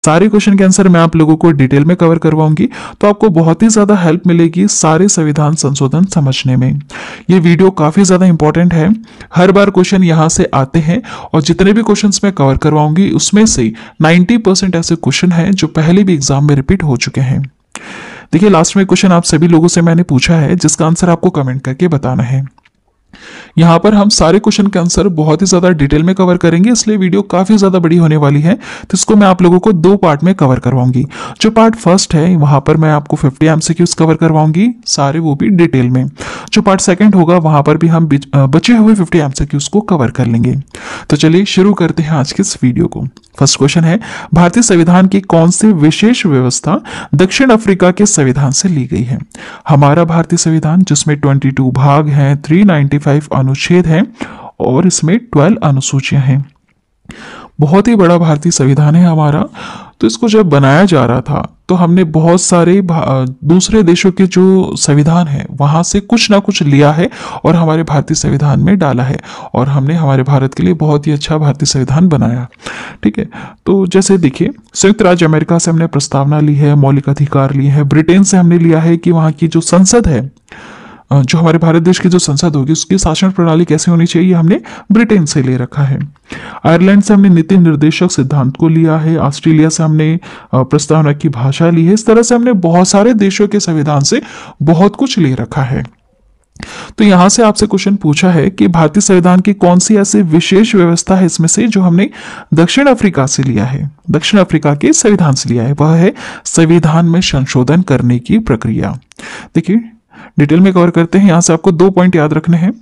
सारे क्वेश्चन के आंसर मैं आप लोगों को डिटेल में कवर करवाऊंगी, तो आपको बहुत ही ज्यादा हेल्प मिलेगी सारे संविधान संशोधन समझने में। ये वीडियो काफी ज्यादा इंपॉर्टेंट है, हर बार क्वेश्चन यहाँ से आते हैं और जितने भी क्वेश्चंस मैं कवर करवाऊंगी उसमें से 90% ऐसे क्वेश्चन हैं जो पहले भी एग्जाम में रिपीट हो चुके हैं। देखिए, लास्ट में क्वेश्चन आप सभी लोगों से मैंने पूछा है जिसका आंसर आपको कमेंट करके बताना है। यहाँ पर हम सारे क्वेश्चन के आंसर बहुत ही ज्यादा डिटेल में कवर करेंगे, इसलिए वीडियो काफी ज्यादा बड़ी होने वाली है, तो इसको मैं आप लोगों को 2 पार्ट में कवर करवाऊंगी। जो पार्ट फर्स्ट है वहां पर मैं आपको 50 एमसीक्यूज कवर करवाऊंगी सारे, वो भी डिटेल में। जो पार्ट सेकंड होगा वहां पर भी हम बचे हुए 50 एमसीक्यूज को कवर कर लेंगे। तो चलिए शुरू करते हैं आज के इस वीडियो को। फर्स्ट क्वेश्चन है, भारतीय संविधान की कौन सी विशेष व्यवस्था दक्षिण अफ्रीका के संविधान से ली गई है? हमारा भारतीय संविधान जिसमें 22 भाग हैं, 395 अनुच्छेद हैं और इसमें 12 अनुसूचियां हैं। बहुत ही बड़ा भारतीय संविधान है हमारा। तो इसको जब बनाया जा रहा था तो हमने बहुत सारे दूसरे देशों के जो संविधान है वहां से कुछ ना कुछ लिया है और हमारे भारतीय संविधान में डाला है, और हमने हमारे भारत के लिए बहुत ही अच्छा भारतीय संविधान बनाया। ठीक है, तो जैसे देखिए, संयुक्त राज्य अमेरिका से हमने प्रस्तावना ली है, मौलिक अधिकार लिए हैं। ब्रिटेन से हमने लिया है कि वहां की जो संसद है, जो हमारे भारत देश की जो संसद होगी उसकी शासन प्रणाली कैसे होनी चाहिए, हमने ब्रिटेन से ले रखा है। आयरलैंड से हमने नीति निर्देशक सिद्धांत को लिया है। ऑस्ट्रेलिया से हमने प्रस्तावना की भाषा ली है। इस तरह से हमने बहुत सारे देशों के संविधान से बहुत कुछ ले रखा है। तो यहां से आपसे क्वेश्चन पूछा है कि भारतीय संविधान की कौन सी ऐसी विशेष व्यवस्था है इसमें से जो हमने दक्षिण अफ्रीका से लिया है, दक्षिण अफ्रीका के संविधान से लिया है। वह है संविधान में संशोधन करने की प्रक्रिया। देखिए, डिटेल में कवर करते हैं। यहां से आपको 2 पॉइंट याद रखने हैं।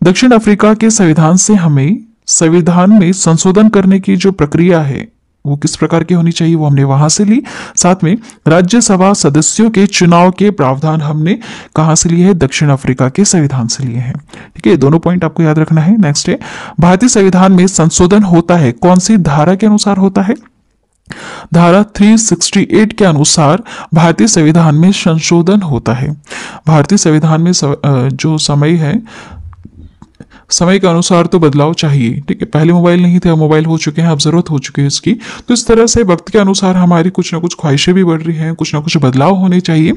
दक्षिण अफ्रीका के संविधान से हमें संविधान में संशोधन करने की जो प्रक्रिया है वो किस प्रकार की होनी चाहिए वो हमने वहां से ली। साथ में राज्यसभा सदस्यों के चुनाव के प्रावधान हमने कहां से लिए हैं, दक्षिण अफ्रीका के संविधान से लिए हैं। ठीक है, दोनों पॉइंट आपको याद रखना है। नेक्स्ट है, भारतीय संविधान में संशोधन होता है कौन सी धारा के अनुसार होता है? धारा 368 के अनुसार भारतीय संविधान में संशोधन होता है। भारतीय संविधान में जो समय है, समय के अनुसार तो बदलाव चाहिए। ठीक है, पहले मोबाइल नहीं थे, अब मोबाइल हो चुके हैं, अब जरूरत हो चुकी है इसकी। तो इस तरह से वक्त के अनुसार हमारी कुछ ना कुछ ख्वाहिशें भी बढ़ रही हैं, कुछ ना कुछ बदलाव होने चाहिए।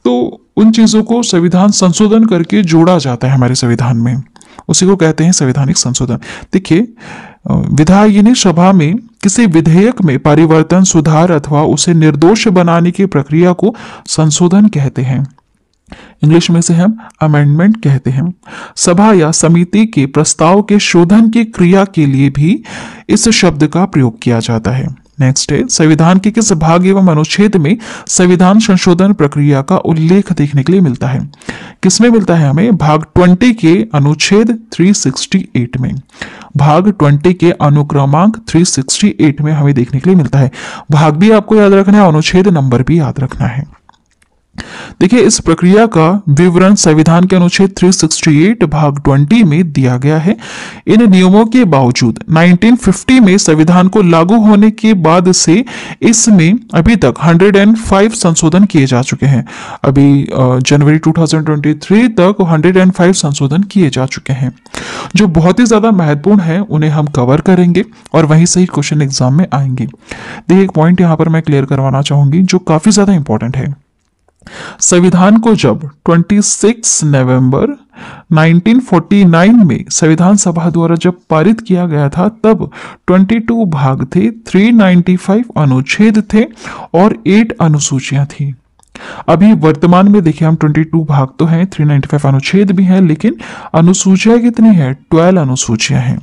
तो उन चीजों को संविधान संशोधन करके जोड़ा जाता है हमारे संविधान में, उसी को कहते हैं संवैधानिक संशोधन। देखिए, विधायिनी सभा में किसी विधेयक में परिवर्तन, सुधार अथवा उसे निर्दोष बनाने की प्रक्रिया को संशोधन कहते हैं। इंग्लिश में से हम अमेंडमेंट कहते हैं। सभा या समिति के प्रस्ताव के शोधन की क्रिया के लिए भी इस शब्द का प्रयोग किया जाता है। नेक्स्ट है, संविधान के किस भाग एवं अनुच्छेद में संविधान संशोधन प्रक्रिया का उल्लेख देखने के लिए मिलता है? किसमें मिलता है हमें? भाग 20 के अनुच्छेद 368 में। भाग 20 के अनुक्रमांक 368 में हमें देखने के लिए मिलता है। भाग भी आपको याद रखना है, अनुच्छेद नंबर भी याद रखना है। देखिए, इस प्रक्रिया का विवरण संविधान के अनुच्छेद 368 भाग 20 में दिया गया है। इन नियमों के बावजूद 1950 में संविधान को लागू होने के बाद से इसमें अभी तक 105 संशोधन किए जा चुके हैं। अभी जनवरी 2023 तक 105 संशोधन किए जा चुके हैं, जो बहुत ही ज्यादा महत्वपूर्ण है। उन्हें हम कवर करेंगे और वहीं से ही क्वेश्चन एग्जाम में आएंगे। देखिए, एक पॉइंट यहां पर मैं क्लियर करवाना चाहूंगी जो काफी ज्यादा इंपॉर्टेंट है। संविधान को जब 26 नवंबर 1949 में संविधान सभा द्वारा जब पारित किया गया था, तब 22 भाग थे, 395 अनुच्छेद थे और 8 अनुसूचियां थी। अभी वर्तमान में देखिए, हम 22 भाग तो हैं, 395 अनुच्छेद भी हैं, लेकिन अनुसूचियां कितनी है? 12 अनुसूचियां हैं।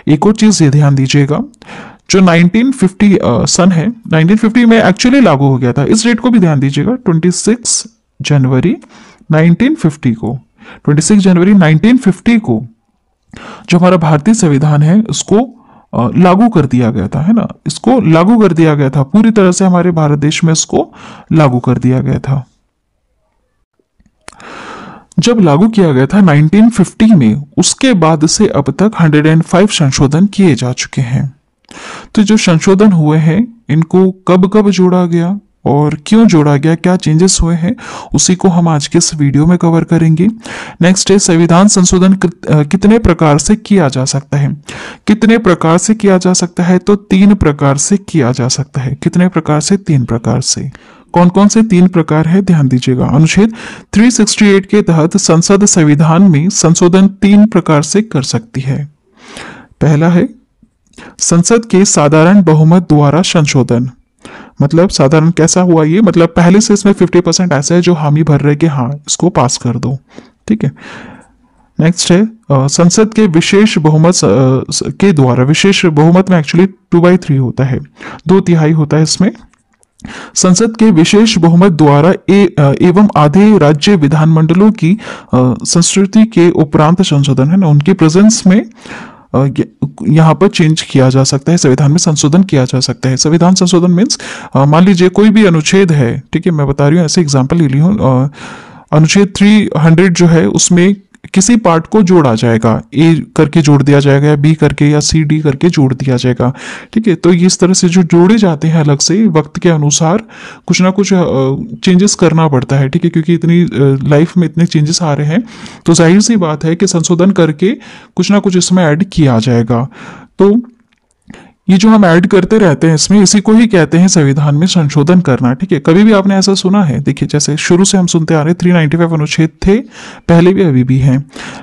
एक और चीज ये ध्यान दीजिएगा, जो 1950 सन है, 1950 में एक्चुअली लागू हो गया था। इस डेट को भी ध्यान दीजिएगा, 26 जनवरी 1950 को, 26 जनवरी 1950 को जो हमारा भारतीय संविधान है उसको लागू कर दिया गया था, है ना। इसको लागू कर दिया गया था, पूरी तरह से हमारे भारत देश में इसको लागू कर दिया गया था। जब लागू किया गया था 1950 में, उसके बाद से अब तक 105 संशोधन किए जा चुके हैं। तो जो संशोधन हुए हैं इनको कब कब जोड़ा गया और क्यों जोड़ा गया, क्या चेंजेस हुए हैं, उसी को हम आज के इस वीडियो में कवर करेंगे। नेक्स्ट है संविधान संशोधन कितने प्रकार से किया जा सकता है। कितने प्रकार से किया जा सकता है, तो 3 प्रकार से किया जा सकता है। कितने प्रकार से, 3 प्रकार से। कौन कौन से 3 प्रकार है, ध्यान दीजिएगा। अनुच्छेद 368 के तहत संसद संविधान में संशोधन 3 प्रकार से कर सकती है। पहला है संसद के साधारण बहुमत द्वारा संशोधन। मतलब साधारण कैसा हुआ ये, मतलब पहले से इसमें 50% ऐसा है जो हामी भर रहे कि हाँ इसको पास कर दो, ठीक है। नेक्स्ट है संसद के विशेष बहुमत के द्वारा। विशेष बहुमत में एक्चुअली 2/3 होता है, 2/3 होता है इसमें। संसद के विशेष बहुमत द्वारा एवं आधे राज्य विधानमंडलों की संस्कृति के उपरांत संशोधन, है ना, उनके प्रेजेंस में यहाँ पर चेंज किया जा सकता है, संविधान में संशोधन किया जा सकता है। संविधान संशोधन मीन्स मान लीजिए कोई भी अनुच्छेद है, ठीक है, मैं बता रही हूँ, ऐसे एग्जांपल ले ली हूँ। अनुच्छेद 300 जो है उसमें किसी पार्ट को जोड़ा जाएगा, ए करके जोड़ दिया जाएगा या बी करके या सी डी करके जोड़ दिया जाएगा, ठीक है। तो इस तरह से जो जोड़े जाते हैं अलग से वक्त के अनुसार कुछ ना कुछ चेंजेस करना पड़ता है, ठीक है, क्योंकि इतनी लाइफ में इतने चेंजेस आ रहे हैं, तो जाहिर सी बात है कि संशोधन करके कुछ ना कुछ इसमें ऐड किया जाएगा। तो ये जो हम ऐड करते रहते हैं इसमें, इसी को ही कहते हैं संविधान में संशोधन करना, ठीक है। कभी भी आपने ऐसा सुना है, देखिए जैसे शुरू से हम सुनते आ रहे हैं 395 अनुच्छेद थे, पहले भी अभी भी हैं,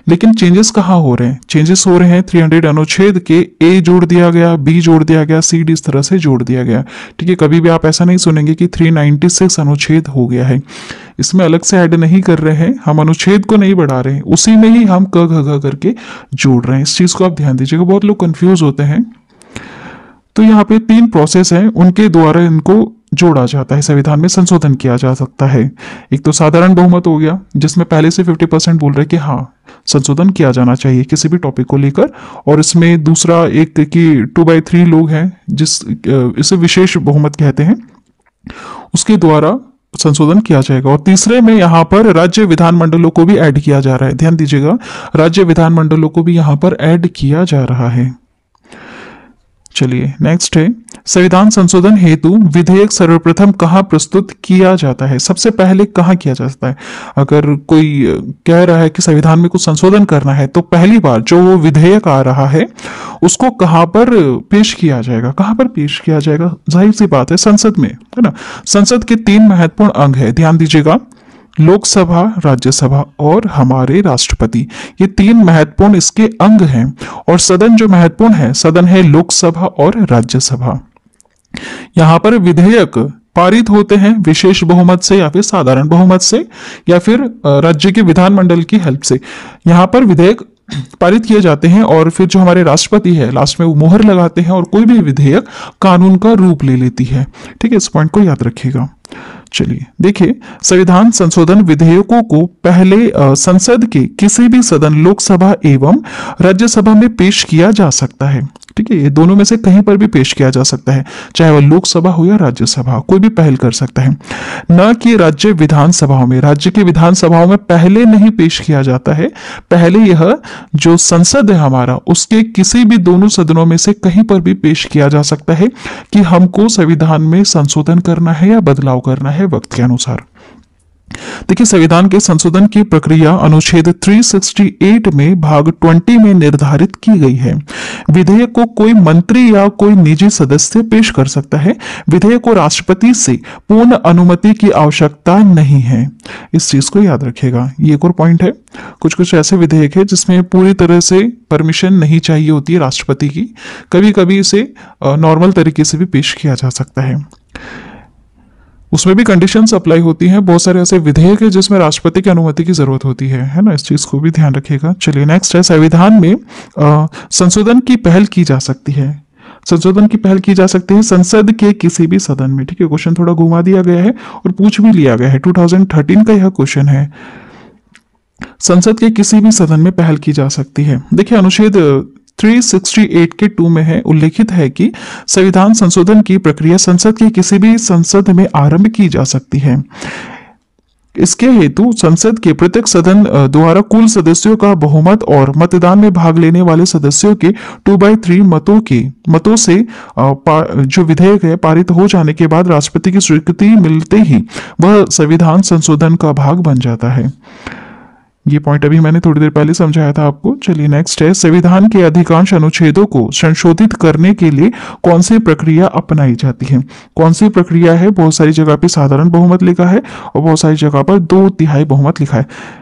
लेकिन चेंजेस कहाँ हो रहे हैं, चेंजेस हो रहे हैं 300 अनुच्छेद के ए जोड़ दिया गया, बी जोड़ दिया गया, सी डी इस तरह से जोड़ दिया गया, ठीक है। कभी भी आप ऐसा नहीं सुनेंगे कि 396 अनुच्छेद हो गया है, इसमें अलग से ऐड नहीं कर रहे हैं, हम अनुच्छेद को नहीं बढ़ा रहे हैं, उसी में ही हम क घ करके जोड़ रहे हैं। इस चीज को आप ध्यान दीजिएगा, बहुत लोग कंफ्यूज होते हैं। तो यहाँ पे 3 प्रोसेस हैं, उनके द्वारा इनको जोड़ा जाता है, संविधान में संशोधन किया जा सकता है। एक तो साधारण बहुमत हो गया, जिसमें पहले से 50% बोल रहे कि हाँ संशोधन किया जाना चाहिए किसी भी टॉपिक को लेकर, और इसमें दूसरा एक कि 2/3 लोग हैं, इसे विशेष बहुमत कहते हैं, उसके द्वारा संशोधन किया जाएगा। और तीसरे में यहाँ पर राज्य विधानमंडलों को भी ऐड किया जा रहा है, ध्यान दीजिएगा, राज्य विधानमंडलों को भी यहाँ पर ऐड किया जा रहा है। चलिए नेक्स्ट है संविधान संशोधन हेतु विधेयक सर्वप्रथम कहाँ प्रस्तुत किया जाता है। सबसे पहले कहाँ किया जाता है, अगर कोई कह रहा है कि संविधान में कुछ संशोधन करना है, तो पहली बार जो वो विधेयक आ रहा है उसको कहाँ पर पेश किया जाएगा, कहाँ पर पेश किया जाएगा, जाहिर सी बात है संसद में, है ना। संसद के 3 महत्वपूर्ण अंग है, ध्यान दीजिएगा, लोकसभा, राज्यसभा और हमारे राष्ट्रपति, ये 3 महत्वपूर्ण इसके अंग हैं। और सदन जो महत्वपूर्ण है, सदन है लोकसभा और राज्यसभा। यहाँ पर विधेयक पारित होते हैं विशेष बहुमत से या फिर साधारण बहुमत से या फिर राज्य के विधानमंडल की हेल्प से। यहाँ पर विधेयक पारित किए जाते हैं और फिर जो हमारे राष्ट्रपति है लास्ट में वो मोहर लगाते हैं और कोई भी विधेयक कानून का रूप ले लेती है, ठीक है, इस पॉइंट को याद रखिएगा। चलिए देखिए, संविधान संशोधन विधेयकों को पहले संसद के किसी भी सदन, लोकसभा एवं राज्यसभा में पेश किया जा सकता है, ठीक है, ये दोनों में से कहीं पर भी पेश किया जा सकता है, चाहे वह लोकसभा हो या राज्यसभा, कोई भी पहल कर सकता है। न कि राज्य विधानसभाओं में, राज्य की विधानसभाओं में पहले नहीं पेश किया जाता है, पहले यह जो संसद है हमारा उसके किसी भी दोनों सदनों में से कहीं पर भी पेश किया जा सकता है कि हमको संविधान में संशोधन करना है या बदलाव करना है वक्त के अनुसार। देखिए, संविधान के संशोधन की प्रक्रिया अनुच्छेद 368 में भाग 20 में निर्धारित की गई है। विधेयक को कोई मंत्री या कोई निजी सदस्य पेश कर सकता है। विधेयक को राष्ट्रपति से पूर्ण अनुमति की आवश्यकता नहीं है, इस चीज को याद रखिएगा। ये एक और पॉइंट है, कुछ कुछ ऐसे विधेयक है जिसमें पूरी तरह से परमिशन नहीं चाहिए होती है राष्ट्रपति की, कभी कभी इसे नॉर्मल तरीके से भी पेश किया जा सकता है, उसमें भी कंडीशंस अप्लाई होती हैं। बहुत सारे ऐसे विधेयक है जिसमें राष्ट्रपति की अनुमति की जरूरत होती है ना, इस चीज को भी ध्यान रखिएगा। चलिए नेक्स्ट है, संविधान में संशोधन की पहल की जा सकती है। संशोधन की पहल की जा सकती है संसद के किसी भी सदन में, ठीक है, क्वेश्चन थोड़ा घुमा दिया गया है और पूछ भी लिया गया है, 2013 का यह क्वेश्चन है। संसद के किसी भी सदन में पहल की जा सकती है। देखिए, अनुच्छेद 368 के 2 में है उल्लेखित है कि संविधान संशोधन की प्रक्रिया संसद के किसी भी संसद में आरंभ की जा सकती है। इसके हेतु संसद के प्रत्येक सदन द्वारा कुल सदस्यों का बहुमत और मतदान में भाग लेने वाले सदस्यों के 2/3 मतों से जो विधेयक है पारित हो जाने के बाद राष्ट्रपति की स्वीकृति मिलते ही वह संविधान संशोधन का भाग बन जाता है। ये पॉइंट अभी मैंने थोड़ी देर पहले समझाया था आपको। चलिए नेक्स्ट है, संविधान के अधिकांश अनुच्छेदों को संशोधित करने के लिए कौन सी प्रक्रिया अपनाई जाती है? कौन सी प्रक्रिया है? बहुत सारी जगह पे साधारण बहुमत लिखा है और बहुत सारी जगह पर 2/3 बहुमत लिखा है।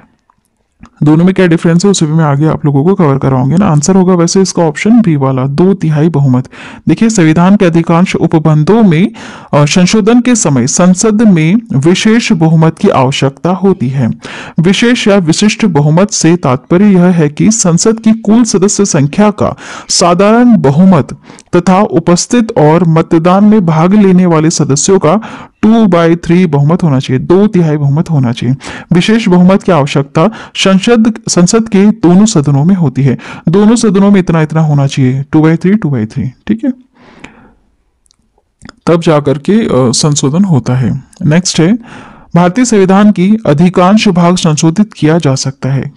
दोनों में क्या डिफरेंस है उसे भी मैं आगे आप लोगों को कवर कराऊंगे ना। आंसर होगा वैसे इसका ऑप्शन बी वाला, 2/3 बहुमत। देखिए, संविधान के अधिकांश उपबंधों में संशोधन के समय संसद में विशेष बहुमत की आवश्यकता होती है। विशेष या विशिष्ट बहुमत से तात्पर्य यह है कि संसद की कुल सदस्य संख्या का साधारण बहुमत तथा उपस्थित और मतदान में भाग लेने वाले सदस्यों का 2/3 बहुमत होना चाहिए, 2/3 बहुमत होना चाहिए। विशेष बहुमत की आवश्यकता संसद के दोनों सदनों में होती है। दोनों सदनों में इतना इतना होना चाहिए, 2/3। ठीक है, तब जाकर के संशोधन होता है। नेक्स्ट है, भारतीय संविधान की अधिकांश भाग संशोधित किया जा सकता है।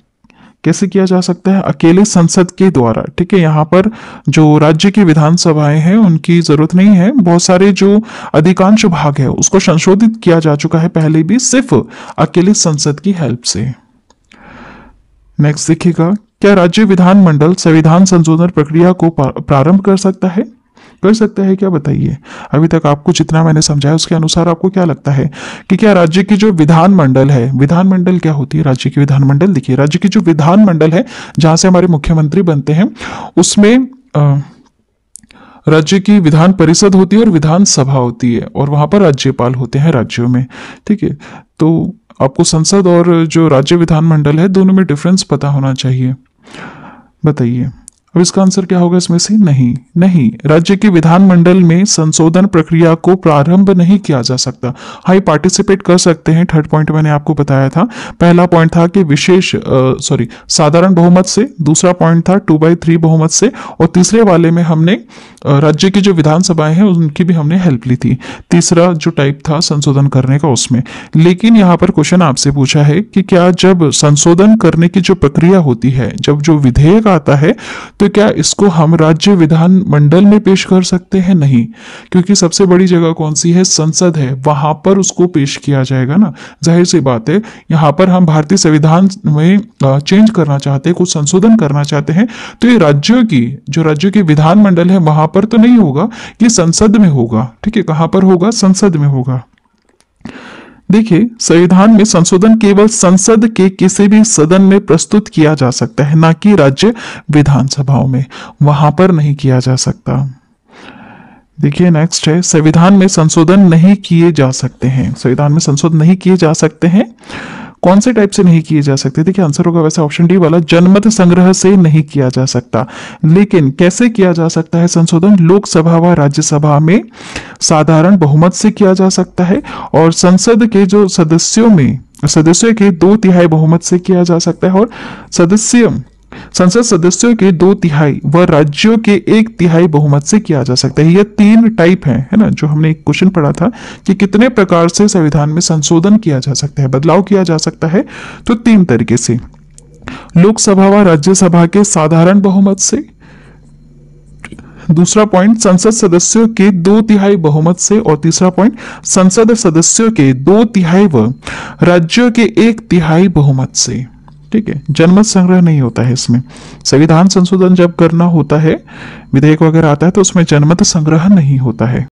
कैसे किया जा सकता है? अकेले संसद के द्वारा। ठीक है, यहाँ पर जो राज्य की विधानसभाएं हैं उनकी जरूरत नहीं है। बहुत सारे जो अधिकांश भाग है उसको संशोधित किया जा चुका है पहले भी, सिर्फ अकेले संसद की हेल्प से। नेक्स्ट देखिएगा, क्या राज्य विधानमंडल संविधान संशोधन प्रक्रिया को प्रारंभ कर सकता है? कर सकता है क्या, बताइए। अभी तक आपको जितना मैंने समझाया उसके अनुसार आपको क्या लगता है कि क्या राज्य की जो विधानमंडल है, विधानमंडल क्या होती है? राज्य की विधानमंडल। देखिए, राज्य की जो विधानमंडल है जहां से हमारे मुख्यमंत्री बनते हैं, उसमें राज्य की विधान परिषद होती है और विधानसभा होती है और वहां पर राज्यपाल होते हैं राज्यों में। ठीक है, तो आपको संसद और जो राज्य विधानमंडल है दोनों में डिफरेंस पता होना चाहिए। बताइए, अब इसका आंसर क्या होगा इसमें से? नहीं, राज्य के विधानमंडल में संशोधन प्रक्रिया को प्रारंभ नहीं किया जा सकता। हाँ, पार्टिसिपेट कर सकते हैं। थर्ड पॉइंट मैंने आपको बताया था। पहला पॉइंट था कि साधारण बहुमत से, दूसरा पॉइंट था 2/3 बहुमत से, और तीसरे वाले में हमने राज्य की जो विधानसभाएं हैं उनकी भी हमने हेल्प ली थी। तीसरा जो टाइप था संशोधन करने का उसमें। लेकिन यहाँ पर क्वेश्चन आपसे पूछा है कि क्या जब संशोधन करने की जो प्रक्रिया होती है, जब जो विधेयक आता है, तो क्या इसको हम राज्य विधानमंडल में पेश कर सकते हैं? नहीं, क्योंकि सबसे बड़ी जगह कौन सी है? संसद है, वहां पर उसको पेश किया जाएगा ना। जाहिर सी बात है, यहाँ पर हम भारतीय संविधान में चेंज करना चाहते हैं, कुछ संशोधन करना चाहते हैं, तो ये राज्यों की विधानमंडल है वहां पर तो नहीं होगा, ये संसद में होगा। ठीक है, कहां पर होगा? संसद में होगा। देखिए, संविधान में संशोधन केवल संसद के किसी भी सदन में प्रस्तुत किया जा सकता है, ना कि राज्य विधानसभाओं में, वहां पर नहीं किया जा सकता। देखिए, नेक्स्ट है, संविधान में संशोधन नहीं किए जा सकते हैं। संविधान में संशोधन नहीं किए जा सकते हैं। कौन से टाइप से नहीं किए जा सकते? देखिए, आंसर होगा वैसे ऑप्शन डी वाला, जनमत संग्रह से नहीं किया जा सकता। लेकिन कैसे किया जा सकता है संशोधन? लोकसभा व राज्यसभा में साधारण बहुमत से किया जा सकता है, और संसद के जो सदस्यों के 2/3 बहुमत से किया जा सकता है, और संसद सदस्यों के 2/3 व राज्यों के 1/3 बहुमत से किया जा सकता है। ये 3 टाइप है ना, जो हमने एक क्वेश्चन पढ़ा था कि कितने प्रकार से संविधान में संशोधन किया जा सकता है, बदलाव किया जा सकता है, तो 3 तरीके से। लोकसभा व राज्यसभा के साधारण बहुमत से, दूसरा पॉइंट संसद सदस्यों के 2/3 बहुमत से, और तीसरा पॉइंट संसद सदस्यों के 2/3 व राज्यों के 1/3 बहुमत से। ठीक है, जनमत संग्रह नहीं होता है इसमें। संविधान संशोधन जब करना होता है, विधेयक वगैरह आता है, तो उसमें जनमत संग्रह नहीं होता है।